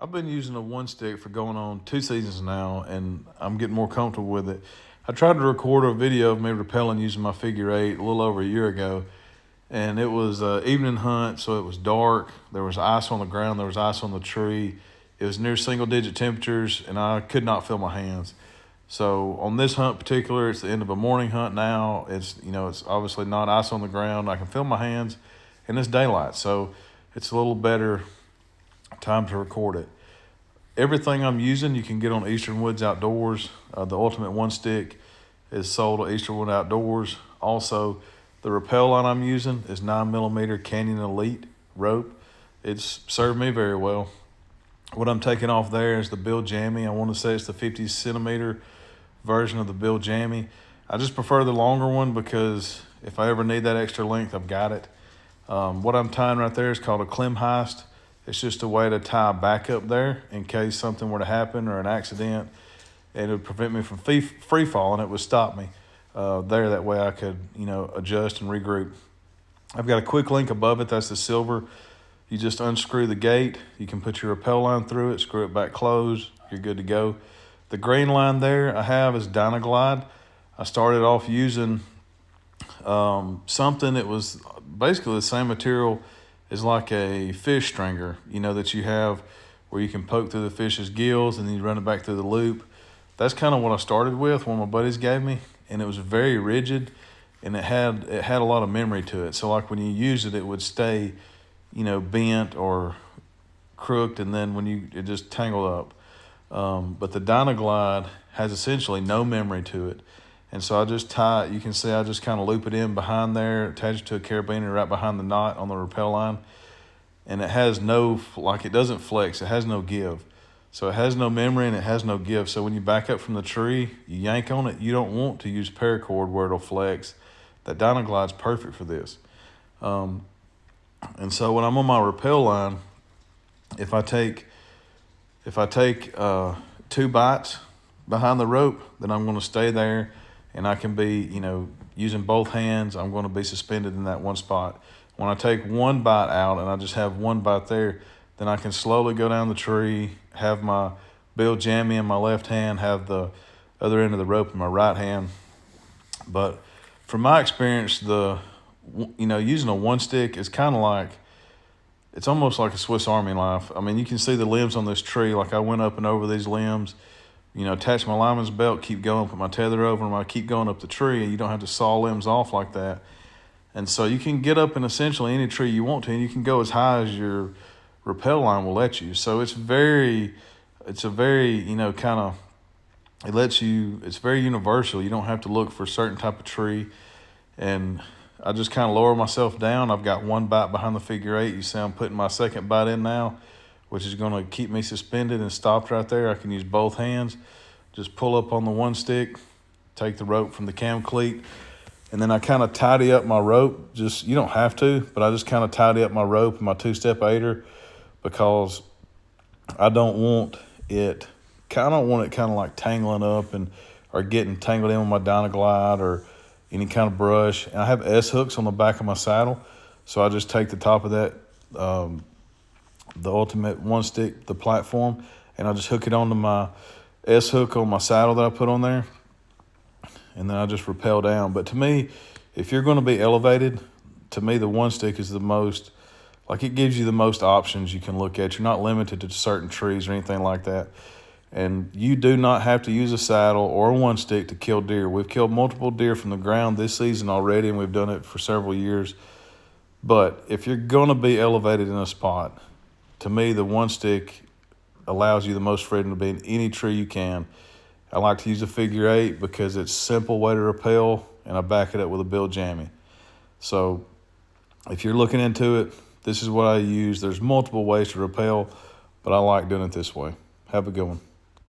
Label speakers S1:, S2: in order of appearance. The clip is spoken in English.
S1: I've been using a one stick for going on 2 seasons now, and I'm getting more comfortable with it. I tried to record a video of me rappelling using my figure eight a little over a year ago, and it was an evening hunt, so it was dark. There was ice on the ground, there was ice on the tree. It was near single-digit temperatures, and I could not feel my hands. So on this hunt particular, it's the end of a morning hunt now. It's obviously not ice on the ground. I can feel my hands, and it's daylight, so it's a little better time to record it. Everything I'm using you can get on Eastern Woods Outdoors. The Ultimate One Stick is sold at Eastern Wood Outdoors. Also, the rappel line I'm using is 9mm Canyon Elite rope. It's served me very well. What I'm taking off there is the Bill Jammy. I want to say it's the 50cm version of the Bill Jammy. I just prefer the longer one because if I ever need that extra length, I've got it. What I'm tying right there is called a clem heist. It's just a way to tie back up there in case something were to happen or an accident, and it would prevent me from free falling. It would stop me there. That way I could, adjust and regroup. I've got a quick link above it. That's the silver. You just unscrew the gate. You can put your rappel line through it, screw it back closed. You're good to go. The green line there I have is Dynaglide. I started off using something that was basically the same material as like a fish stringer, that you have where you can poke through the fish's gills and then you run it back through the loop. That's kind of what I started with, one of my buddies gave me, and it was very rigid, and it had a lot of memory to it. So like when you use it, it would stay, bent or crooked, and then it just tangled up. But the Dynaglide has essentially no memory to it. And so I just tie it. You can see I just kind of loop it in behind there, attach it to a carabiner right behind the knot on the rappel line. And it has it doesn't flex. It has no give. So it has no memory and it has no give. So when you back up from the tree, you yank on it, you don't want to use paracord where it'll flex. That Dynaglide's perfect for this. And so when I'm on my rappel line, if I take 2 bites behind the rope, then I'm going to stay there. And I can be, using both hands, I'm going to be suspended in that one spot. When I take 1 bite out and I just have 1 bite there, then I can slowly go down the tree, have my Bill Jammy in my left hand, have the other end of the rope in my right hand. But from my experience, using a one stick is kind of it's almost like a Swiss Army knife. I mean, you can see the limbs on this tree. Like I went up and over these limbs, attach my lineman's belt, keep going, put my tether over them, I keep going up the tree, and you don't have to saw limbs off like that. And so you can get up in essentially any tree you want to, and you can go as high as your rappel line will let you. So it's very it's very universal. You don't have to look for a certain type of tree. And I just kind of lower myself down. I've got 1 bite behind the figure eight. You see I'm putting my 2nd bite in now, which is going to keep me suspended and stopped right there. I can use both hands. Just pull up on the one stick, take the rope from the cam cleat, and then I kind of tidy up my rope. You don't have to, but I just kind of tidy up my rope and my 2-step aider because I don't want it kind of like tangling up or getting tangled in with my Dynaglide or any kind of brush. And I have S hooks on the back of my saddle, so I just take the top of that, the Ultimate One Stick, the platform, and I just hook it onto my S hook on my saddle that I put on there, and then I just rappel down. But to me, if you're going to be elevated, to me the one stick is the most, it gives you the most options you can look at. You're not limited to certain trees or anything like that. And you do not have to use a saddle or a one stick to kill deer. We've killed multiple deer from the ground this season already, and we've done it for several years. But if you're going to be elevated in a spot, to me, the one stick allows you the most freedom to be in any tree you can. I like to use a figure eight because it's a simple way to rappel, and I back it up with a Bill Jammy. So if you're looking into it, this is what I use. There's multiple ways to rappel, but I like doing it this way. Have a good one.